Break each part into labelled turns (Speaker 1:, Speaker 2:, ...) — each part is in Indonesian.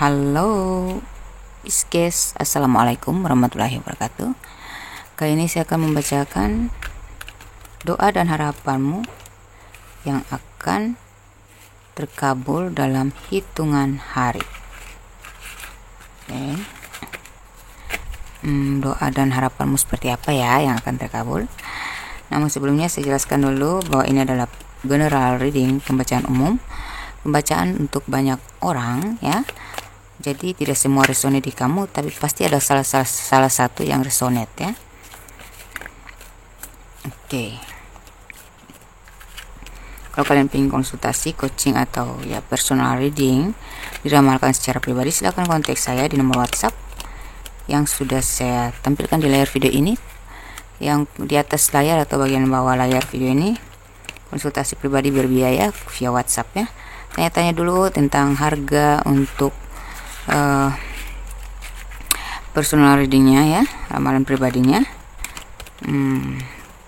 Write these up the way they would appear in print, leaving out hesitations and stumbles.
Speaker 1: Halo Iskes, Assalamualaikum warahmatullahi wabarakatuh. Kali ini saya akan membacakan doa dan harapanmu yang akan terkabul dalam hitungan hari. Oke. Doa dan harapanmu seperti apa ya yang akan terkabul? Namun sebelumnya saya jelaskan dulu bahwa ini adalah general reading, pembacaan umum, pembacaan untuk banyak orang ya. Jadi tidak semua resonate di kamu, tapi pasti ada salah satu yang resonate ya. Oke. Kalau kalian ingin konsultasi, coaching atau ya personal reading diramalkan secara pribadi, silakan kontak saya di nomor WhatsApp yang sudah saya tampilkan di layar video ini. Yang di atas layar atau bagian bawah layar video ini, konsultasi pribadi berbiaya via WhatsApp ya. Tanya-tanya dulu tentang harga untuk personal readingnya ya, ramalan pribadinya.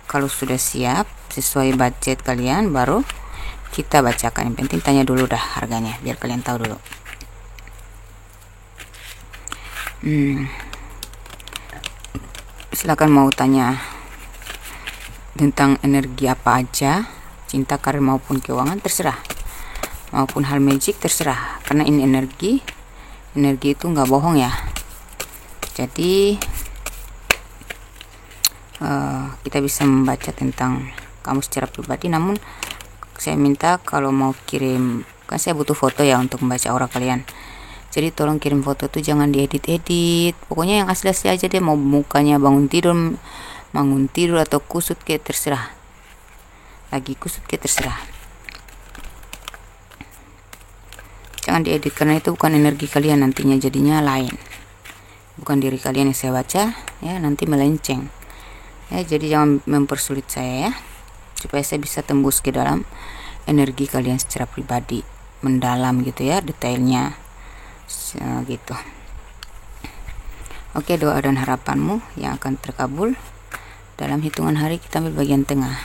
Speaker 1: Kalau sudah siap sesuai budget kalian, baru kita bacakan. Yang penting tanya dulu dah harganya biar kalian tahu dulu. Silakan mau tanya tentang energi apa aja, cinta, karir maupun keuangan, terserah, maupun hal magic, terserah, karena ini energi itu nggak bohong ya. Jadi kita bisa membaca tentang kamu secara pribadi, namun saya minta kalau mau kirim, kan saya butuh foto ya untuk membaca aura kalian. Jadi tolong kirim foto tuh jangan diedit, pokoknya yang asli-asli aja deh. Mau mukanya bangun tidur atau kusut kayak terserah, lagi kusut kayak terserah, jangan diedit karena itu bukan energi kalian, nantinya jadinya lain, bukan diri kalian yang saya baca ya, nanti melenceng ya. Jadi jangan mempersulit saya ya, supaya saya bisa tembus ke dalam energi kalian secara pribadi, mendalam gitu ya, detailnya gitu. Oke, doa dan harapanmu yang akan terkabul dalam hitungan hari, kita ambil bagian tengah.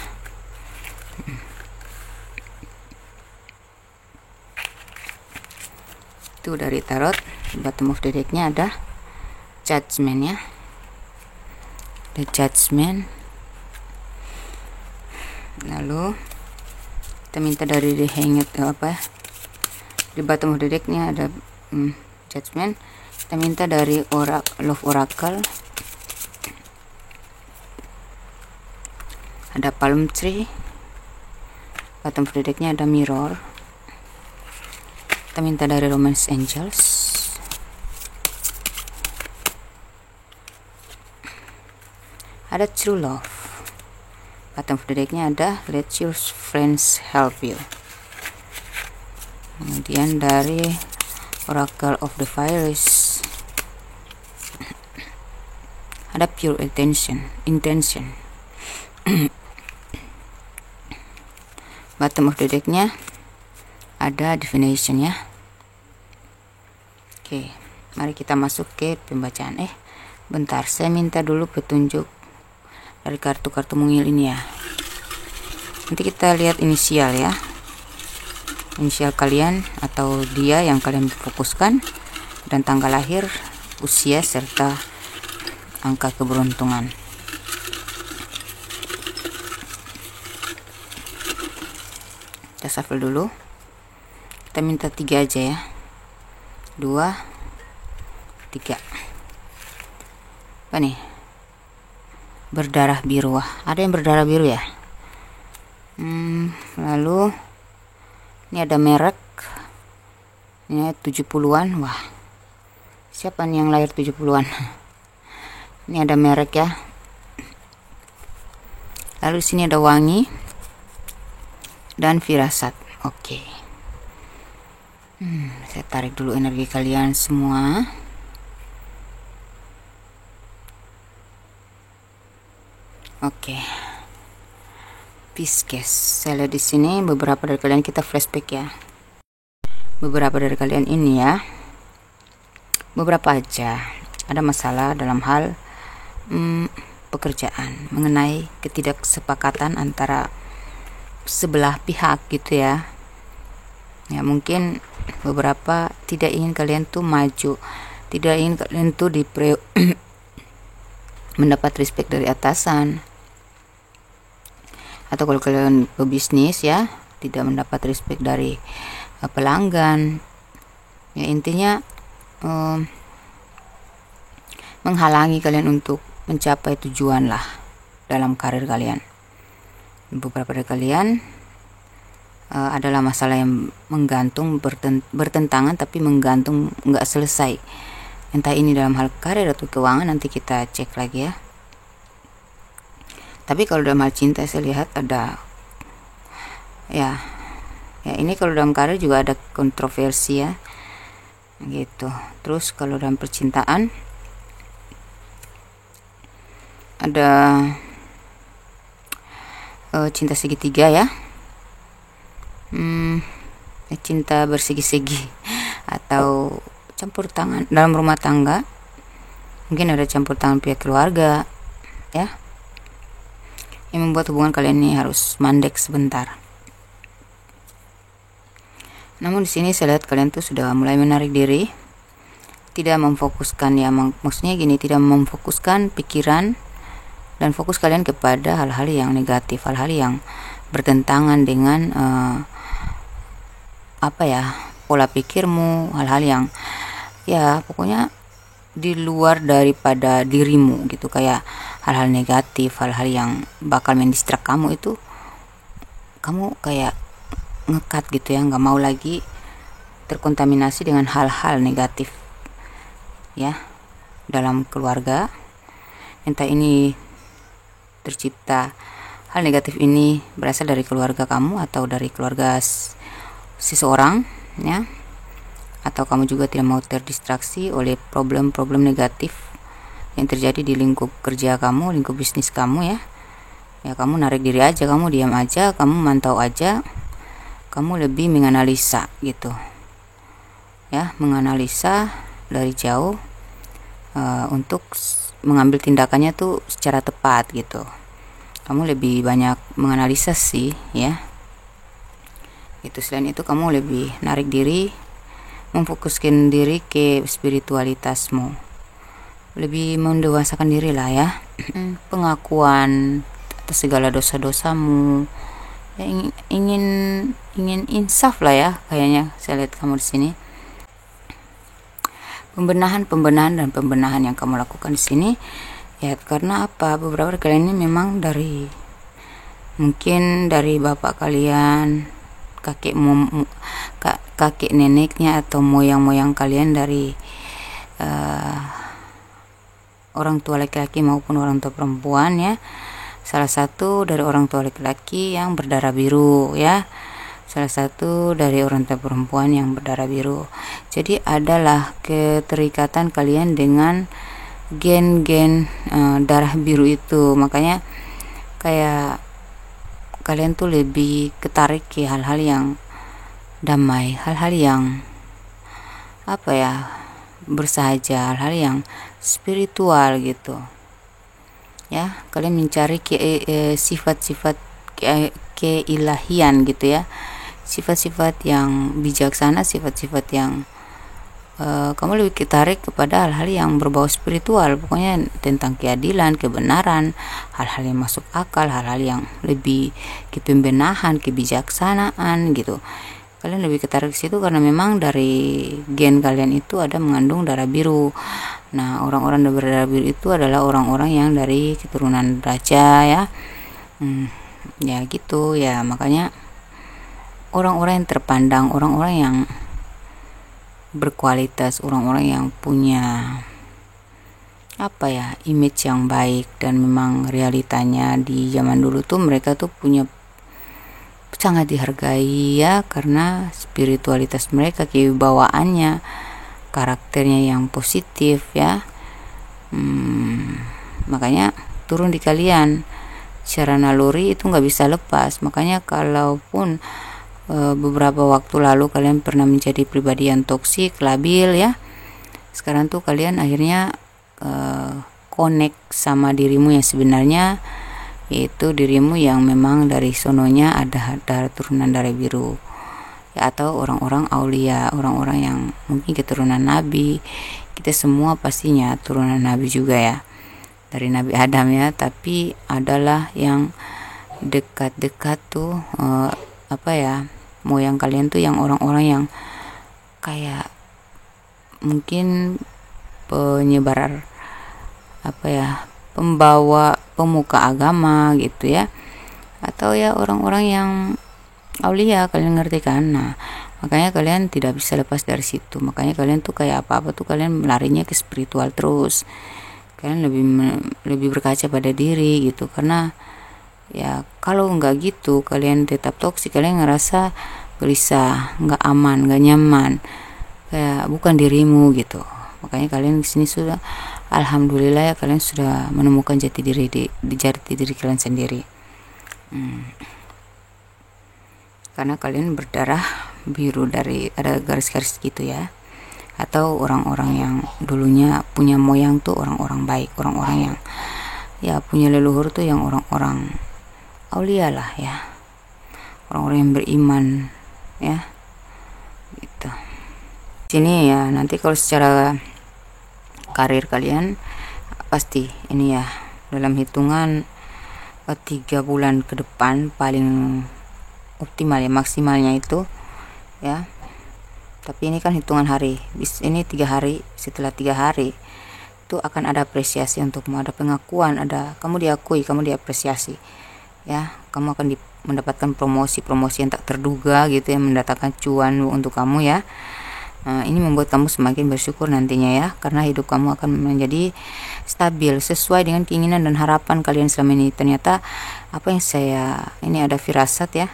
Speaker 1: Itu dari tarot, bottom of the decknya ada Judgment ya, the Judgment. Lalu kita minta dari the Hanged di bottom of the decknya ada Judgment. Kita minta dari Love Oracle ada Palm Tree, bottom of the decknya ada Mirror. Kita minta dari Romance Angels ada True Love, bottom of the decknya ada Let Your Friends Help You. Kemudian dari Oracle of the Virus ada Pure Intention. Bottom of the decknya ada Divination ya. Oke, mari kita masuk ke pembacaan. Bentar, saya minta dulu petunjuk dari kartu-kartu mungil ini ya. Nanti kita lihat inisial ya, inisial kalian atau dia yang kalian fokuskan, dan tanggal lahir, usia, serta angka keberuntungan. Kita shuffle dulu. Kita minta 3 aja ya, 2, 3. Apa nih? Berdarah biru. Wah, ada yang berdarah biru ya. Lalu ini ada merek, ini 70-an. Wah, siapa nih yang lahir 70-an? Ini ada merek ya. Lalu sini ada wangi dan firasat. Oke. Saya tarik dulu energi kalian semua. Oke. Pisces. Saya lihat di sini beberapa dari kalian, kita flashback ya. Beberapa dari kalian ini ya, beberapa aja ada masalah dalam hal pekerjaan, mengenai ketidaksepakatan antara sebelah pihak gitu ya. Ya mungkin beberapa tidak ingin kalian tuh maju, tidak ingin kalian tuh mendapat respect dari atasan, atau kalau kalian pebisnis ya tidak mendapat respect dari pelanggan. Ya intinya menghalangi kalian untuk mencapai tujuan lah dalam karir kalian. Beberapa dari kalian adalah masalah yang menggantung, bertentangan tapi menggantung, nggak selesai. Entah ini dalam hal karir atau keuangan, nanti kita cek lagi ya. Tapi kalau dalam hal cinta saya lihat ada ya ini kalau dalam karir juga ada kontroversi ya gitu. Terus kalau dalam percintaan ada cinta segitiga ya, cinta bersegi-segi atau campur tangan dalam rumah tangga. Mungkin ada campur tangan pihak keluarga ya, yang membuat hubungan kalian ini harus mandek sebentar. Namun di sini saya lihat kalian tuh sudah mulai menarik diri, tidak memfokuskan ya, maksudnya gini, tidak memfokuskan pikiran dan fokus kalian kepada hal-hal yang negatif, hal-hal yang bertentangan dengan pola pikirmu, hal-hal yang ya pokoknya di luar daripada dirimu gitu, kayak hal-hal negatif, hal-hal yang bakal mendistrak kamu, itu kamu kayak ngekat gitu ya, nggak mau lagi terkontaminasi dengan hal-hal negatif ya dalam keluarga. Entah ini tercipta hal negatif ini berasal dari keluarga kamu atau dari keluarga seseorang ya, atau kamu juga tidak mau terdistraksi oleh problem-problem negatif yang terjadi di lingkup kerja kamu, lingkup bisnis kamu ya. Ya kamu narik diri aja, kamu diam aja, kamu mantau aja, kamu lebih menganalisa gitu ya, menganalisa dari jauh untuk mengambil tindakannya tuh secara tepat gitu. Kamu lebih banyak menganalisa sih ya itu. Selain itu kamu lebih narik diri, memfokuskan diri ke spiritualitasmu, lebih mendewasakan diri lah ya. Pengakuan atas segala dosa-dosamu ya, ingin insaf lah ya, kayaknya saya lihat kamu di sini. Pembenahan dan pembenahan yang kamu lakukan di sini ya, karena apa, beberapa dari kalian ini memang mungkin dari bapak kalian, kakek neneknya atau moyang kalian, dari orang tua laki-laki maupun orang tua perempuan ya. Salah satu dari orang tua laki-laki yang berdarah biru ya, salah satu dari orang tua perempuan yang berdarah biru. Jadi adalah keterikatan kalian dengan gen-gen darah biru itu, makanya kayak kalian tuh lebih ketarik ke hal-hal yang damai, hal-hal yang bersahaja, hal-hal yang spiritual gitu ya. Kalian mencari sifat-sifat keilahian gitu ya, sifat-sifat yang bijaksana, sifat-sifat yang kamu lebih ketarik kepada hal-hal yang berbau spiritual, pokoknya tentang keadilan, kebenaran, hal-hal yang masuk akal, hal-hal yang lebih ke pembenahan, kebijaksanaan gitu. Kalian lebih ketarik ke situ karena memang dari gen kalian itu ada mengandung darah biru. Nah, orang-orang yang berdarah biru itu adalah orang-orang yang dari keturunan raja ya. Ya gitu ya, makanya orang-orang yang terpandang, orang-orang yang berkualitas, orang-orang yang punya image yang baik, dan memang realitanya di zaman dulu tuh mereka tuh sangat dihargai ya, karena spiritualitas mereka, kewibawaannya, karakternya yang positif ya. Makanya turun di kalian secara naluri, itu nggak bisa lepas. Makanya kalaupun beberapa waktu lalu kalian pernah menjadi pribadi yang toksik, labil ya, sekarang tuh kalian akhirnya connect sama dirimu yang sebenarnya, yaitu dirimu yang memang dari sononya ada turunan darah biru ya, atau orang-orang aulia, orang-orang yang mungkin keturunan nabi. Kita semua pastinya turunan nabi juga ya, dari Nabi Adam ya, tapi adalah yang dekat-dekat tuh moyang kalian tuh yang orang-orang yang kayak mungkin penyebar pembawa pemuka agama gitu ya, atau ya orang-orang yang aulia, kalian ngerti kan. Nah, makanya kalian tidak bisa lepas dari situ. Makanya kalian tuh kayak apa-apa tuh kalian larinya ke spiritual terus. Kalian lebih berkaca pada diri gitu, karena ya kalau nggak gitu kalian tetap toksik, kalian ngerasa gelisah, nggak aman, nggak nyaman, kayak bukan dirimu gitu. Makanya kalian di sini sudah, alhamdulillah ya, kalian sudah menemukan jati diri kalian sendiri. Karena kalian berdarah biru, dari ada garis-garis gitu ya, atau orang-orang yang dulunya punya moyang tuh orang-orang baik, orang-orang yang ya punya leluhur tuh yang orang-orang aulia lah ya, orang-orang yang beriman ya gitu. Sini ya, nanti kalau secara karir kalian pasti ini ya, dalam hitungan 3 bulan ke depan paling optimal ya, maksimalnya itu ya. Tapi ini kan hitungan hari, ini 3 hari. Setelah 3 hari itu akan ada apresiasi untukmu, ada pengakuan, ada kamu diakui, kamu diapresiasi ya. Kamu akan mendapatkan promosi yang tak terduga gitu ya, mendatangkan cuan untuk kamu ya. Ini membuat kamu semakin bersyukur nantinya ya, karena hidup kamu akan menjadi stabil sesuai dengan keinginan dan harapan kalian selama ini. Ternyata apa yang ini ada firasat ya.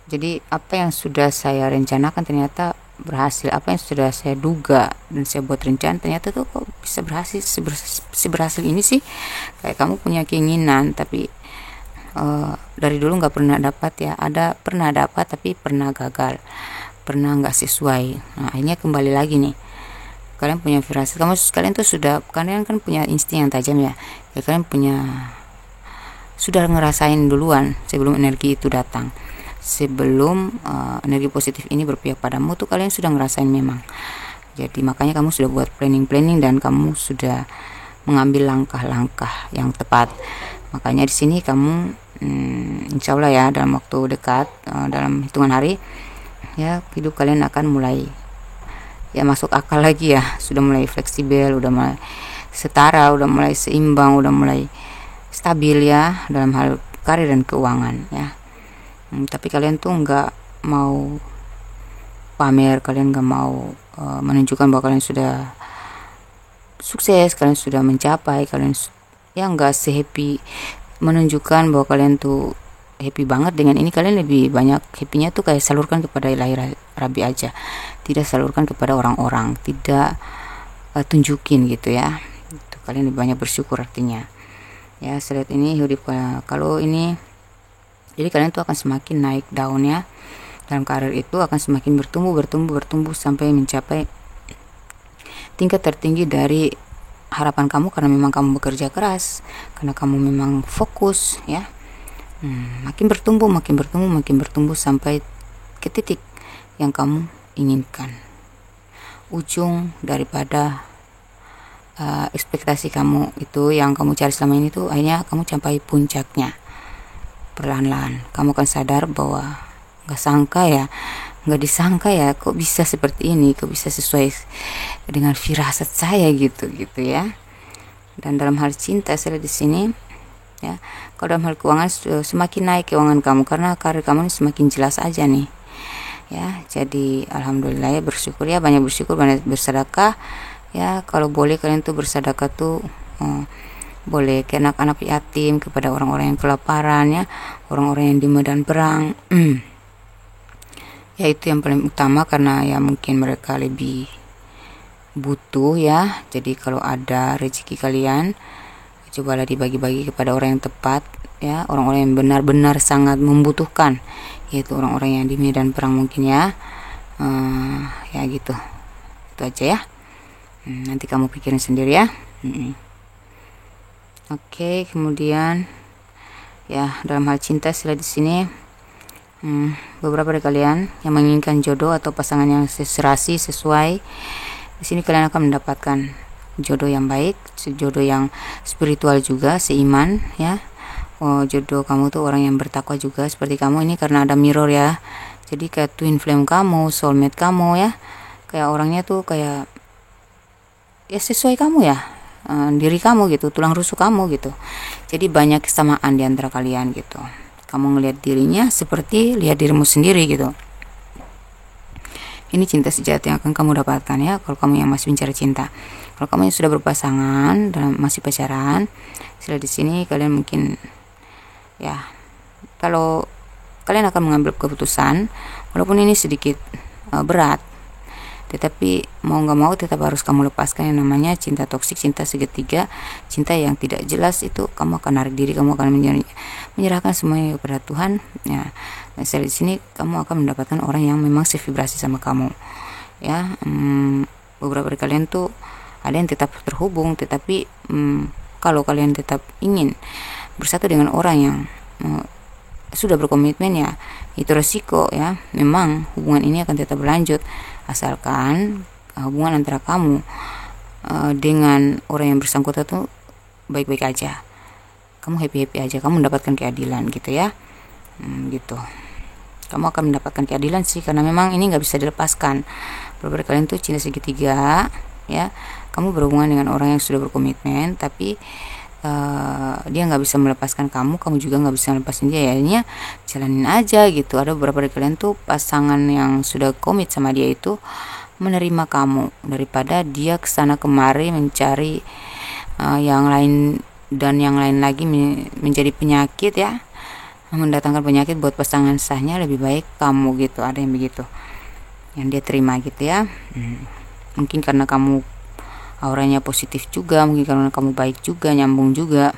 Speaker 1: Jadi apa yang sudah saya rencanakan ternyata berhasil, apa yang sudah saya duga dan saya buat rencana ternyata tuh kok bisa berhasil, seberhasil ini sih. Kayak kamu punya keinginan tapi dari dulu nggak pernah dapat ya, pernah dapat tapi pernah gagal, pernah nggak sesuai. Nah, akhirnya kembali lagi nih, kalian punya firasat, kalian tuh kalian kan punya insting yang tajam ya, kalian sudah ngerasain duluan sebelum energi itu datang. Sebelum energi positif ini berpihak padamu tuh kalian sudah ngerasain memang. Jadi makanya kamu sudah buat planning dan kamu sudah mengambil langkah-langkah yang tepat. Makanya di sini kamu insya Allah ya, dalam waktu dekat, dalam hitungan hari ya, hidup kalian akan mulai ya masuk akal lagi ya, sudah mulai fleksibel, udah mulai setara, udah mulai seimbang, udah mulai stabil ya dalam hal karir dan keuangan ya. Tapi kalian tuh nggak mau pamer, kalian nggak mau menunjukkan bahwa kalian sudah sukses, kalian sudah mencapai, kalian ya nggak happy menunjukkan bahwa kalian tuh happy banget dengan ini. Kalian lebih banyak happynya tuh kayak salurkan kepada ilahi Rabi aja, tidak salurkan kepada orang-orang, tidak tunjukin gitu ya. Itu kalian lebih banyak bersyukur artinya ya. Selain ini hidup kalau ini, jadi kalian tuh akan semakin naik daunnya dalam karir, itu akan semakin bertumbuh sampai mencapai tingkat tertinggi dari harapan kamu, karena memang kamu bekerja keras, karena kamu memang fokus ya. Makin bertumbuh sampai ke titik yang kamu inginkan. Ujung daripada ekspektasi kamu itu yang kamu cari selama ini tuh akhirnya kamu capai puncaknya. Perlahan-lahan kamu akan sadar bahwa nggak disangka ya, kok bisa seperti ini, kok bisa sesuai dengan firasat saya gitu ya. Dan dalam hal cinta saya di sini ya, kalau dalam hal keuangan semakin naik keuangan kamu, karena karir kamu ini semakin jelas aja nih ya. Jadi alhamdulillah ya, bersyukur ya, banyak bersyukur, banyak bersedekah ya. Kalau boleh kalian tuh bersedekah tuh boleh ke anak-anak yatim, kepada orang-orang yang kelaparan ya, orang-orang yang di medan perang ya, itu yang paling utama, karena ya mungkin mereka lebih butuh ya. Jadi kalau ada rezeki kalian, cobalah dibagi-bagi kepada orang yang tepat ya, orang-orang yang benar-benar sangat membutuhkan, yaitu orang-orang yang di medan perang mungkin ya. Ya gitu, itu aja ya. Nanti kamu pikirin sendiri ya. Oke, kemudian ya dalam hal cinta sila di sini Beberapa dari kalian yang menginginkan jodoh atau pasangan yang serasi sesuai, di sini kalian akan mendapatkan jodoh yang baik, jodoh yang spiritual juga, seiman ya. Jodoh kamu tuh orang yang bertakwa juga seperti kamu ini, karena ada mirror ya. Jadi kayak twin flame kamu, soulmate kamu ya. Kayak orangnya tuh kayak ya sesuai kamu ya, diri kamu gitu, tulang rusuk kamu gitu. Jadi banyak kesamaan di antara kalian gitu. Kamu ngelihat dirinya seperti lihat dirimu sendiri gitu. Ini cinta sejati yang akan kamu dapatkan ya, kalau kamu yang masih mencari cinta. Kalau kamu yang sudah berpasangan dan masih pacaran, setelah di sini kalian mungkin ya, kalau kalian akan mengambil keputusan, walaupun ini sedikit berat, tetapi mau nggak mau tetap harus kamu lepaskan yang namanya cinta toksik, cinta segitiga, cinta yang tidak jelas. Itu kamu akan narik diri, kamu akan menyerahkan semuanya kepada Tuhan ya. Dan di sini kamu akan mendapatkan orang yang memang sevibrasi sama kamu ya. Beberapa dari kalian tuh ada yang tetap terhubung, tetapi kalau kalian tetap ingin bersatu dengan orang yang sudah berkomitmen ya, itu resiko ya. Memang hubungan ini akan tetap berlanjut asalkan hubungan antara kamu dengan orang yang bersangkutan tuh baik-baik aja, kamu happy-happy aja, kamu mendapatkan keadilan gitu ya. Gitu, kamu akan mendapatkan keadilan sih, karena memang ini nggak bisa dilepaskan. Beberapa kalian tuh cinta segitiga ya, kamu berhubungan dengan orang yang sudah berkomitmen, tapi dia nggak bisa melepaskan kamu, kamu juga nggak bisa melepaskan dia. Akhirnya jalanin aja gitu. Ada beberapa dari kalian tuh pasangan yang sudah komit sama dia itu menerima kamu daripada dia kesana kemari mencari yang lain dan yang lain lagi, menjadi penyakit ya, mendatangkan penyakit buat pasangan sahnya. Lebih baik kamu gitu, ada yang begitu yang dia terima gitu ya. Mungkin karena kamu auranya positif juga, mungkin karena kamu baik juga, nyambung juga,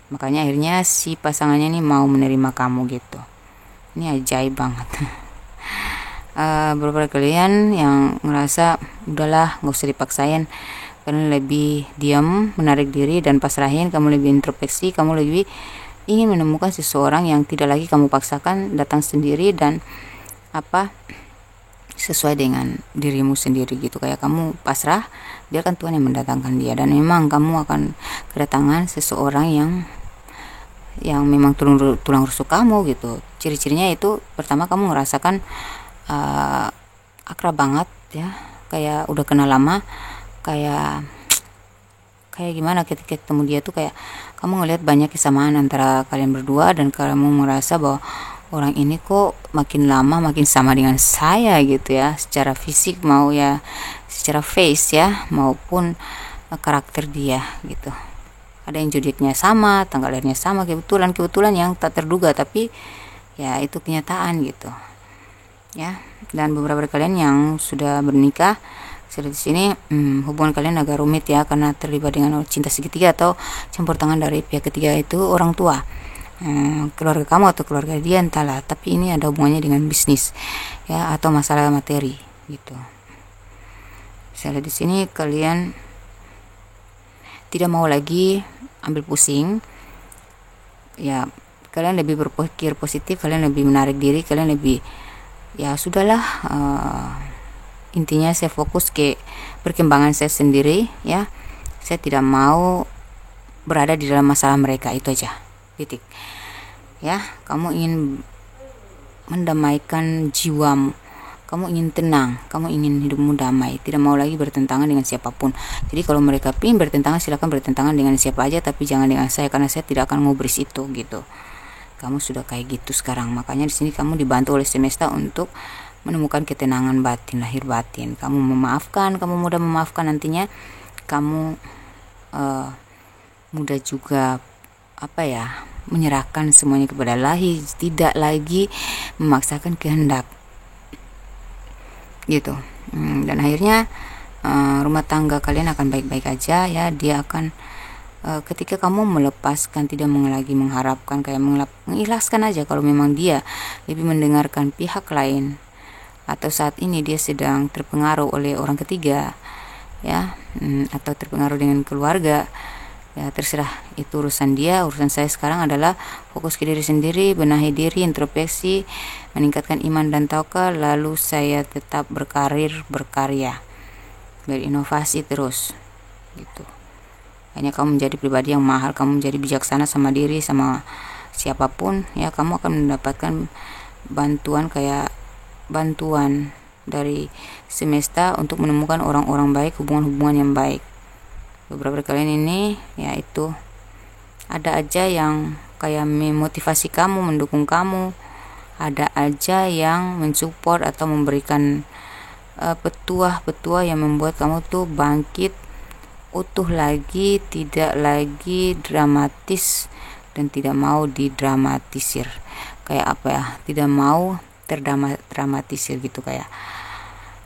Speaker 1: makanya akhirnya si pasangannya ini mau menerima kamu gitu. Ini ajaib banget. Beberapa kalian yang ngerasa udahlah nggak usah dipaksain, kalian lebih diam, menarik diri dan pasrahin, kamu lebih introspeksi, kamu lebih ingin menemukan seseorang yang tidak lagi kamu paksakan, datang sendiri dan sesuai dengan dirimu sendiri gitu. Kayak kamu pasrah, biarkan Tuhan yang mendatangkan dia. Dan memang kamu akan kedatangan seseorang yang memang tulang rusuk kamu gitu. Ciri-cirinya itu pertama, kamu merasakan akrab banget ya, kayak udah kenal lama, kayak gimana ketika ketemu dia tuh kayak kamu ngelihat banyak kesamaan antara kalian berdua, dan kamu merasa bahwa orang ini kok makin lama makin sama dengan saya gitu ya, secara fisik mau ya, secara face ya, maupun karakter dia gitu. Ada yang zodiaknya sama, tanggal lahirnya sama, kebetulan yang tak terduga, tapi ya itu kenyataan gitu ya. Dan beberapa dari kalian yang sudah bernikah, di sini hubungan kalian agak rumit ya, karena terlibat dengan cinta segitiga atau campur tangan dari pihak ketiga, itu orang tua, keluarga kamu atau keluarga dia entahlah, tapi ini ada hubungannya dengan bisnis ya, atau masalah materi gitu. Misalnya di sini kalian tidak mau lagi ambil pusing ya, kalian lebih berpikir positif, kalian lebih menarik diri, kalian lebih ya sudahlah, intinya saya fokus ke perkembangan saya sendiri ya, saya tidak mau berada di dalam masalah mereka, itu aja, titik ya. Kamu ingin mendamaikan jiwamu, kamu ingin tenang, kamu ingin hidupmu damai, tidak mau lagi bertentangan dengan siapapun. Jadi kalau mereka ingin bertentangan, silakan bertentangan dengan siapa aja, tapi jangan dengan saya, karena saya tidak akan ngubris itu gitu. Kamu sudah kayak gitu sekarang, makanya di sini kamu dibantu oleh semesta untuk menemukan ketenangan batin, lahir batin. Kamu memaafkan, kamu mudah memaafkan, nantinya kamu mudah juga menyerahkan semuanya kepada Ilahi, tidak lagi memaksakan kehendak gitu. Dan akhirnya rumah tangga kalian akan baik-baik aja ya. Dia akan ketika kamu melepaskan, tidak lagi mengharapkan, kayak mengikhlaskan aja kalau memang dia lebih mendengarkan pihak lain, atau saat ini dia sedang terpengaruh oleh orang ketiga ya, atau terpengaruh dengan keluarga, ya terserah, itu urusan dia. Urusan saya sekarang adalah fokus ke diri sendiri, benahi diri, introspeksi, meningkatkan iman dan tawakal, lalu saya tetap berkarir, berkarya, berinovasi terus gitu. Hanya kamu menjadi pribadi yang mahal, kamu menjadi bijaksana sama diri, sama siapapun, ya kamu akan mendapatkan bantuan dari semesta untuk menemukan orang-orang baik, hubungan-hubungan yang baik. Beberapa kalian ini yaitu ada aja yang kayak memotivasi kamu, mendukung kamu, ada aja yang mensupport atau memberikan petuah-petuah yang membuat kamu tuh bangkit, utuh lagi, tidak lagi dramatis dan tidak mau didramatisir. Kayak apa ya, tidak mau terdramatisir gitu, kayak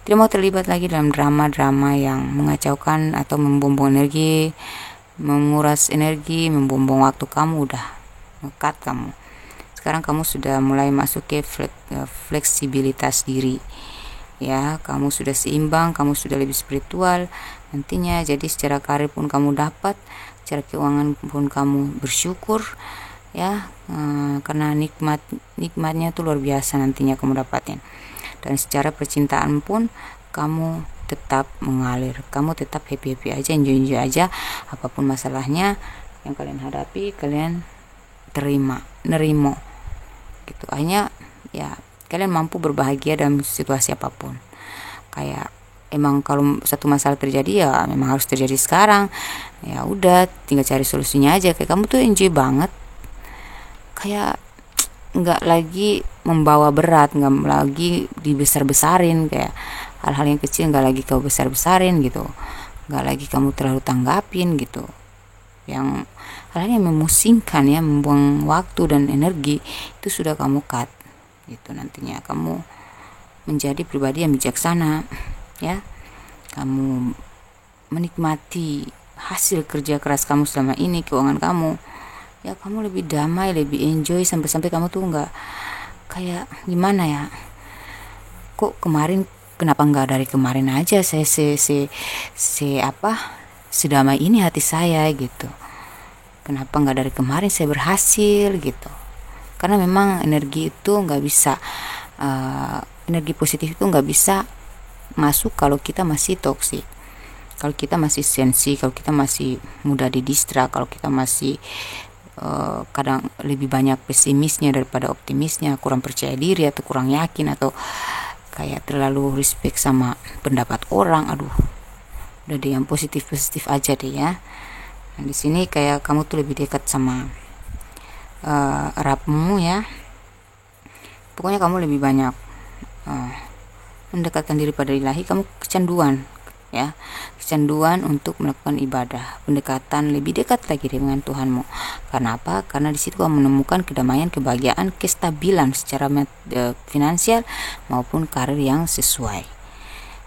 Speaker 1: tidak mau terlibat lagi dalam drama-drama yang mengacaukan atau membuang energi, menguras energi, membuang waktu kamu. Udah ngekat kamu. Sekarang kamu sudah mulai masuk ke fleksibilitas diri. Ya, kamu sudah seimbang, kamu sudah lebih spiritual nantinya. Jadi secara karir pun kamu dapat, secara keuangan pun kamu bersyukur ya, karena nikmatnya tuh luar biasa nantinya kamu dapatin. Dan secara percintaan pun kamu tetap mengalir, kamu tetap happy aja, enjoy aja, apapun masalahnya yang kalian hadapi, kalian nerimo gitu. Hanya ya kalian mampu berbahagia dalam situasi apapun. Kayak emang kalau satu masalah terjadi ya memang harus terjadi sekarang, ya udah tinggal cari solusinya aja. Kayak kamu tuh enjoy banget, kayak nggak lagi membawa berat, nggak lagi dibesar-besarin, kayak hal-hal yang kecil nggak lagi kau besar-besarin gitu, nggak lagi kamu terlalu tanggapin gitu. Yang hal-hal yang memusingkan ya, membuang waktu dan energi, itu sudah kamu cut gitu. Nantinya kamu menjadi pribadi yang bijaksana ya, kamu menikmati hasil kerja keras kamu selama ini, keuangan kamu ya, kamu lebih damai, lebih enjoy, sampai-sampai kamu tuh nggak kayak gimana ya, kok kemarin, kenapa nggak dari kemarin aja saya sedamai ini hati saya gitu, kenapa nggak dari kemarin saya berhasil gitu. Karena memang energi itu nggak bisa, energi positif itu nggak bisa masuk kalau kita masih toksik, kalau kita masih sensi, kalau kita masih mudah didistra, kalau kita masih kadang lebih banyak pesimisnya daripada optimisnya, kurang percaya diri atau kurang yakin, atau kayak terlalu respect sama pendapat orang. Aduh, udah deh yang positif aja deh ya. Nah, di sini kayak kamu tuh lebih dekat sama Rabbmu ya. Pokoknya kamu lebih banyak mendekatkan diri pada ilahi. Kamu kecanduan ya, kecanduan untuk melakukan ibadah, pendekatan lebih dekat lagi dengan Tuhanmu. Karena apa? Karena di situ kamu menemukan kedamaian, kebahagiaan, kestabilan secara finansial maupun karir yang sesuai.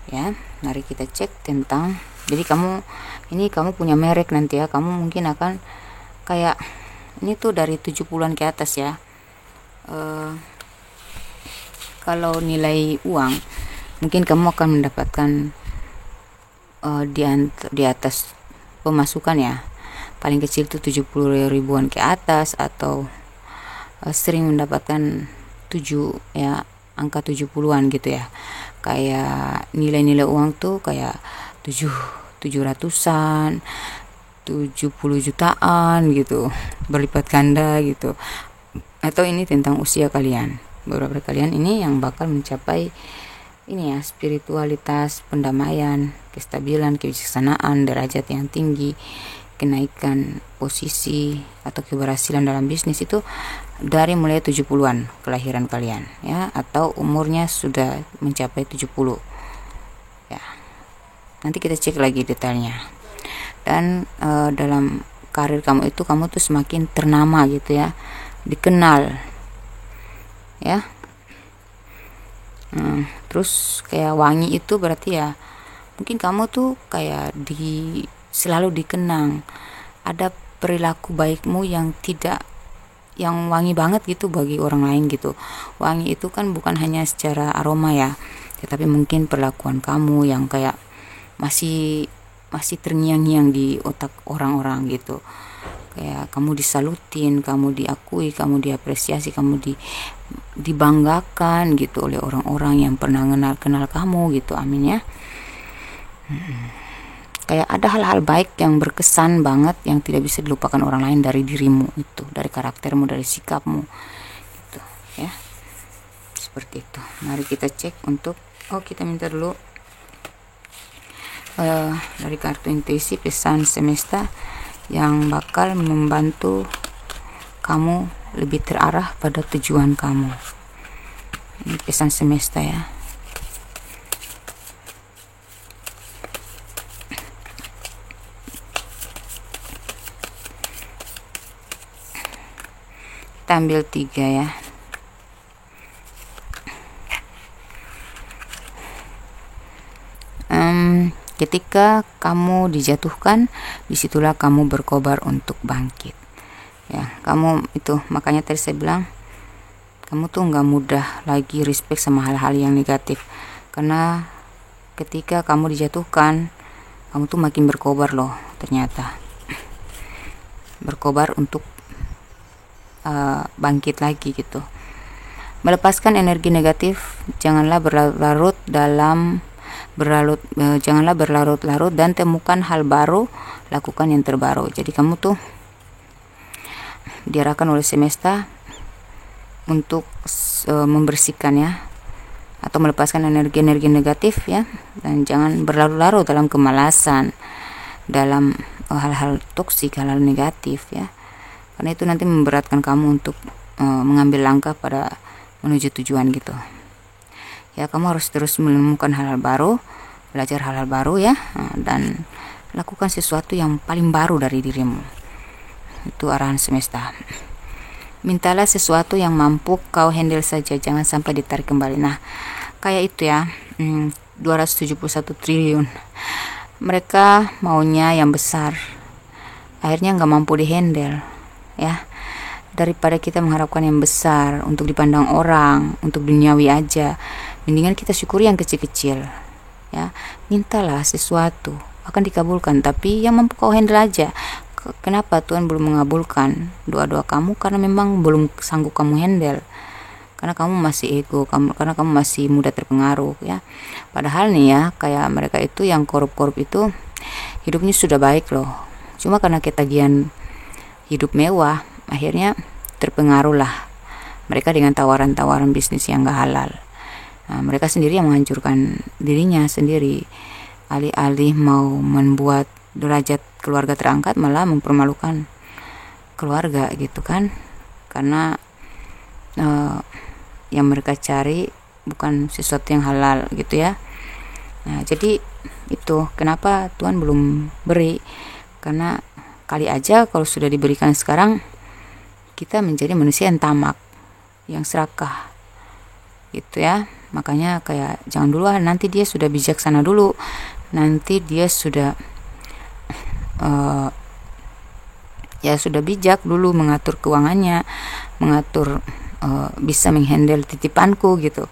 Speaker 1: Ya, mari kita cek tentang, jadi kamu punya merek nanti ya, kamu mungkin akan kayak ini tuh dari 70-an ke atas ya. Kalau nilai uang mungkin kamu akan mendapatkan di atas pemasukan ya, paling kecil tuh 70 ribuan ke atas, atau sering mendapatkan 7 ya, angka 70-an gitu ya. Kayak nilai-nilai uang tuh kayak 700-an, 70 jutaan gitu, berlipat ganda gitu. Atau ini tentang usia kalian, beberapa kalian ini yang bakal mencapai ini ya, spiritualitas, pendamaian, kestabilan, kebijaksanaan, derajat yang tinggi, kenaikan posisi atau keberhasilan dalam bisnis itu dari mulai 70-an kelahiran kalian ya, atau umurnya sudah mencapai 70 ya. Nanti kita cek lagi detailnya. Dan dalam karir kamu itu, kamu tuh semakin ternama gitu ya, dikenal ya. Terus kayak wangi itu berarti ya mungkin kamu tuh kayak selalu dikenang, ada perilaku baikmu yang wangi banget gitu bagi orang lain gitu. Wangi itu kan bukan hanya secara aroma ya, tetapi mungkin perlakuan kamu yang kayak masih masih terngiang-ngiang di otak orang-orang gitu. Kayak kamu disalutin, kamu diakui, kamu diapresiasi, kamu dibanggakan gitu oleh orang-orang yang pernah kenal kamu gitu. Amin ya. Kayak ada hal-hal baik yang berkesan banget yang tidak bisa dilupakan orang lain dari dirimu itu, dari karaktermu, dari sikapmu gitu ya. Seperti itu. Mari kita cek untuk kita minta dulu dari kartu intuisi pesan semesta yang bakal membantu kamu lebih terarah pada tujuan kamu. Ini pesan semesta ya. Kita ambil 3 ya. Ketika kamu dijatuhkan, disitulah kamu berkobar untuk bangkit ya. Kamu itu, makanya tadi saya bilang kamu tuh nggak mudah lagi respect sama hal-hal yang negatif, karena ketika kamu dijatuhkan, kamu tuh makin berkobar loh, ternyata berkobar untuk bangkit lagi gitu. Melepaskan energi negatif, janganlah berlarut-larut dan temukan hal baru, lakukan yang terbaru. Jadi kamu tuh diarahkan oleh semesta untuk membersihkan ya, atau melepaskan energi-energi negatif ya, dan jangan berlarut-larut dalam kemalasan, dalam hal-hal toksik, hal-hal negatif ya, karena itu nanti memberatkan kamu untuk mengambil langkah pada menuju tujuan gitu ya. Kamu harus terus menemukan hal-hal baru, belajar hal-hal baru ya, dan lakukan sesuatu yang paling baru dari dirimu. Itu arahan semesta. Mintalah sesuatu yang mampu kau handle saja, jangan sampai ditarik kembali. Nah, kayak itu ya, 271 triliun. Mereka maunya yang besar, akhirnya nggak mampu dihandle ya. Daripada kita mengharapkan yang besar untuk dipandang orang, untuk duniawi aja, mendingan kita syukuri yang kecil-kecil ya. Mintalah sesuatu, akan dikabulkan, tapi yang mampu kau handle aja. Kenapa Tuhan belum mengabulkan doa-doa kamu? Karena memang belum sanggup kamu handle, karena kamu masih ego, karena kamu masih mudah terpengaruh ya. Padahal nih ya, kayak mereka itu yang korup-korup itu hidupnya sudah baik loh, cuma karena ketagihan hidup mewah, akhirnya terpengaruhlah mereka dengan tawaran-tawaran bisnis yang gak halal. Nah, mereka sendiri yang menghancurkan dirinya sendiri. Alih-alih mau membuat derajat keluarga terangkat, malah mempermalukan keluarga gitu kan, karena yang mereka cari bukan sesuatu yang halal gitu ya. Nah, jadi itu kenapa Tuhan belum beri, karena kali aja kalau sudah diberikan sekarang, kita menjadi manusia yang tamak, yang serakah gitu ya. Makanya kayak jangan dulu, nanti dia sudah bijaksana dulu, nanti dia sudah sudah bijak dulu mengatur keuangannya, mengatur bisa menghandle titipanku gitu.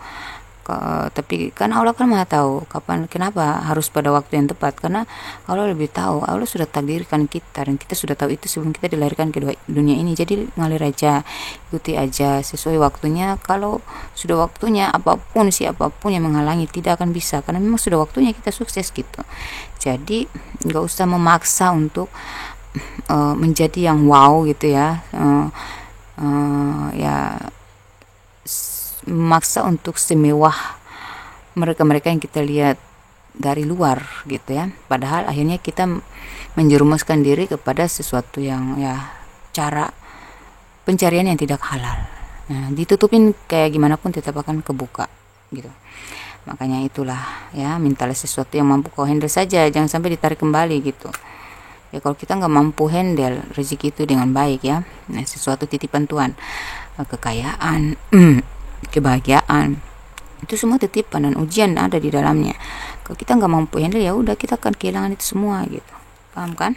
Speaker 1: Tapi kan Allah kan Maha tahu kapan, kenapa harus pada waktu yang tepat, karena Allah lebih tahu. Allah sudah takdirkan kita, dan kita sudah tahu itu sebelum kita dilahirkan ke dunia ini. Jadi ngalir aja, ikuti aja sesuai waktunya. Kalau sudah waktunya, siapapun yang menghalangi tidak akan bisa, karena memang sudah waktunya kita sukses gitu. Jadi nggak usah memaksa untuk menjadi yang wow gitu ya, memaksa untuk semewah mereka-mereka yang kita lihat dari luar gitu ya. Padahal akhirnya kita menjerumuskan diri kepada sesuatu yang ya cara pencarian yang tidak halal. Nah, ditutupin kayak gimana pun tetap akan kebuka gitu. Makanya itulah ya, mintalah sesuatu yang mampu kau handle saja, jangan sampai ditarik kembali gitu ya. Kalau kita nggak mampu handle rezeki itu dengan baik ya, nah sesuatu titipan Tuhan, kekayaan, kebahagiaan, itu semua titipan dan ujian ada di dalamnya. Kalau kita nggak mampu handle, ya udah kita akan kehilangan itu semua gitu. Paham kan?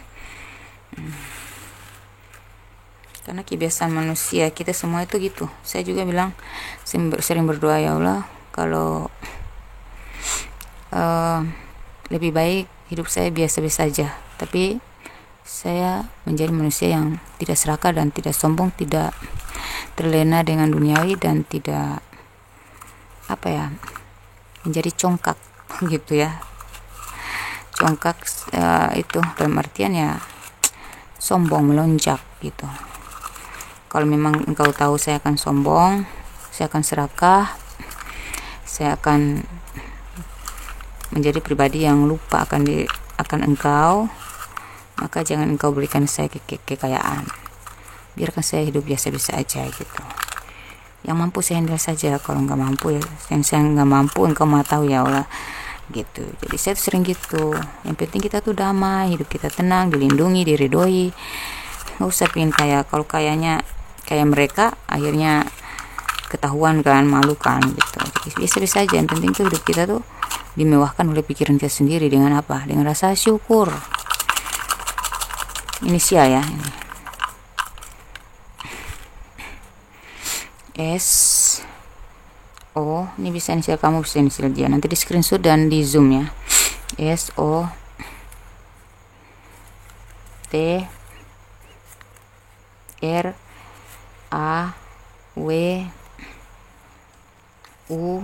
Speaker 1: Karena kebiasaan manusia kita semua itu gitu. Saya juga bilang sering berdoa, ya Allah, kalau lebih baik hidup saya biasa-biasa saja, tapi saya menjadi manusia yang tidak serakah dan tidak sombong, tidak terlena dengan duniawi, dan tidak menjadi congkak gitu ya. Congkak itu dalam artian ya sombong, melonjak gitu. Kalau memang engkau tahu saya akan sombong, saya akan serakah, saya akan menjadi pribadi yang lupa akan engkau, maka jangan engkau berikan saya kekayaan. Biarkan saya hidup biasa-biasa aja gitu. Yang mampu saya handle saja, kalau nggak mampu ya, yang saya nggak mampu engkau mau tahu ya Allah gitu. Jadi saya tuh sering gitu. Yang penting kita tuh damai, hidup kita tenang, dilindungi, diridhoi. Nggak usah pengen kaya. Kalau kayaknya kayak mereka, akhirnya ketahuan kan, malu kan gitu. Jadi biasa-biasa aja. Yang penting tuh hidup kita tuh dimewahkan oleh pikiran kita sendiri dengan apa? Dengan rasa syukur. Inisial ya ini. S O, ini bisa inisial kamu, bisa inisial dia. Nanti di screenshot dan di zoom ya. S O T R A W U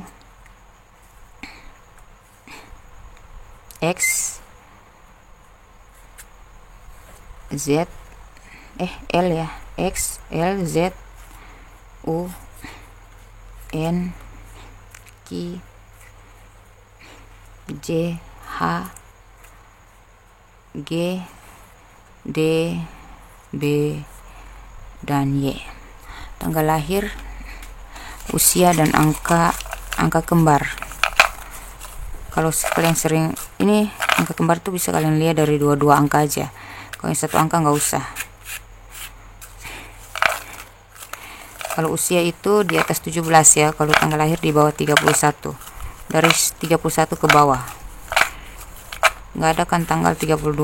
Speaker 1: X Z L ya, X L Z U N Q J H G D B dan Y. Tanggal lahir, usia, dan angka kembar. Kalau kalian sering ini angka kembar tuh bisa kalian lihat dari dua angka aja. Kalau yang satu angka nggak usah. Kalau usia itu di atas 17 ya, kalau tanggal lahir di bawah 31. Dari 31 ke bawah. Nggak ada kan tanggal 32.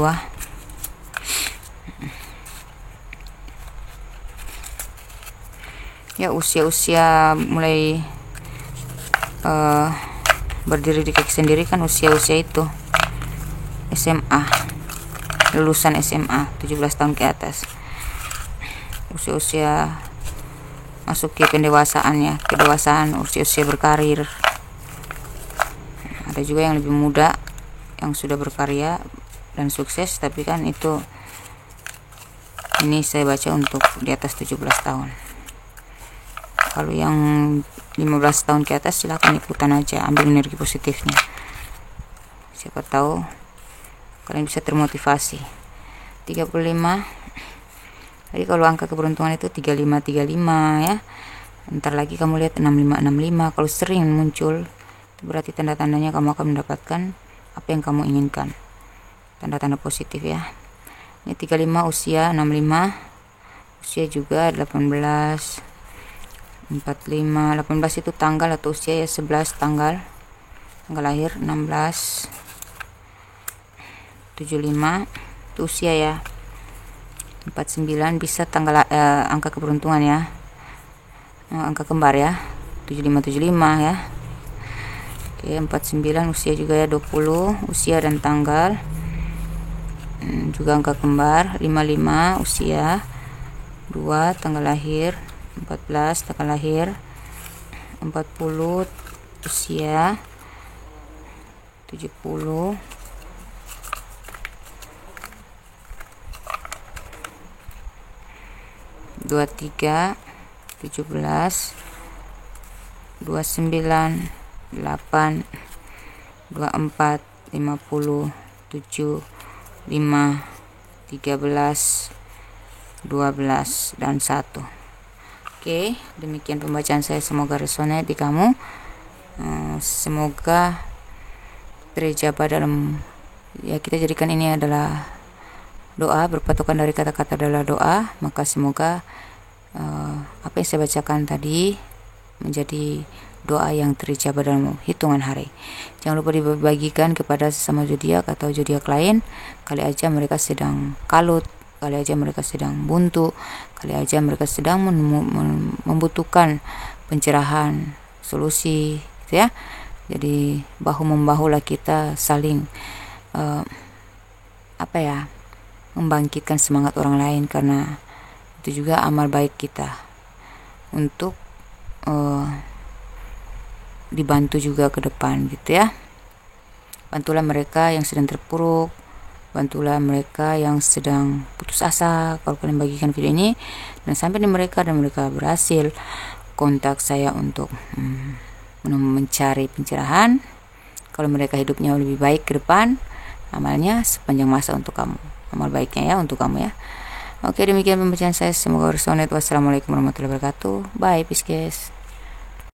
Speaker 1: Ya, usia-usia mulai berdiri di kaki sendiri kan usia-usia itu SMA. Lulusan SMA 17 tahun ke atas. Usia-usia masuk ke pendewasaan ya, kedewasaan, usia-usia berkarir. Ada juga yang lebih muda yang sudah berkarya dan sukses, tapi kan itu ini saya baca untuk di atas 17 tahun. Kalau yang 15 tahun ke atas silahkan ikutan aja, ambil energi positifnya. Siapa tahu kalian bisa termotivasi. 35. Jadi kalau angka keberuntungan itu 35 ya. Ntar lagi kamu lihat 65. Kalau sering muncul, itu berarti tanda-tandanya kamu akan mendapatkan apa yang kamu inginkan. Tanda-tanda positif ya. Ini 35 usia, 65 usia juga 18. 45, 18 itu tanggal atau usia ya, 11 tanggal lahir, 16. 75 itu usia ya. 49 bisa tanggal angka keberuntungan ya, angka kembar ya, 75 ya. Oke, 49 usia juga ya, 20 usia dan tanggal, juga angka kembar. 55 usia, 2 tanggal lahir, 14 tanggal lahir, 40 usia, 70 23 17 29 8 24 50 7 5 13 12 dan 1. Oke, demikian pembacaan saya, semoga resonate di kamu. Semoga terjabah dalam, ya, kita jadikan ini adalah doa, berpatokan dari kata-kata adalah doa. Maka semoga apa yang saya bacakan tadi menjadi doa yang terijabah dalam hitungan hari. Jangan lupa dibagikan kepada sesama zodiak atau zodiak lain. Kali aja mereka sedang kalut, kali aja mereka sedang buntu, kali aja mereka sedang membutuhkan pencerahan, solusi gitu ya. Jadi bahu membahulah kita saling apa ya, membangkitkan semangat orang lain, karena itu juga amal baik kita untuk dibantu juga ke depan gitu ya. Bantulah mereka yang sedang terpuruk, bantulah mereka yang sedang putus asa kalau kalian bagikan video ini, dan sampai di mereka dan mereka berhasil kontak saya untuk mencari pencerahan. Kalau mereka hidupnya lebih baik ke depan, amalnya sepanjang masa untuk kamu, amal baiknya ya untuk kamu ya. Oke, demikian pembacaan saya, semoga resonate. Wassalamualaikum warahmatullahi wabarakatuh. Bye, peace guys.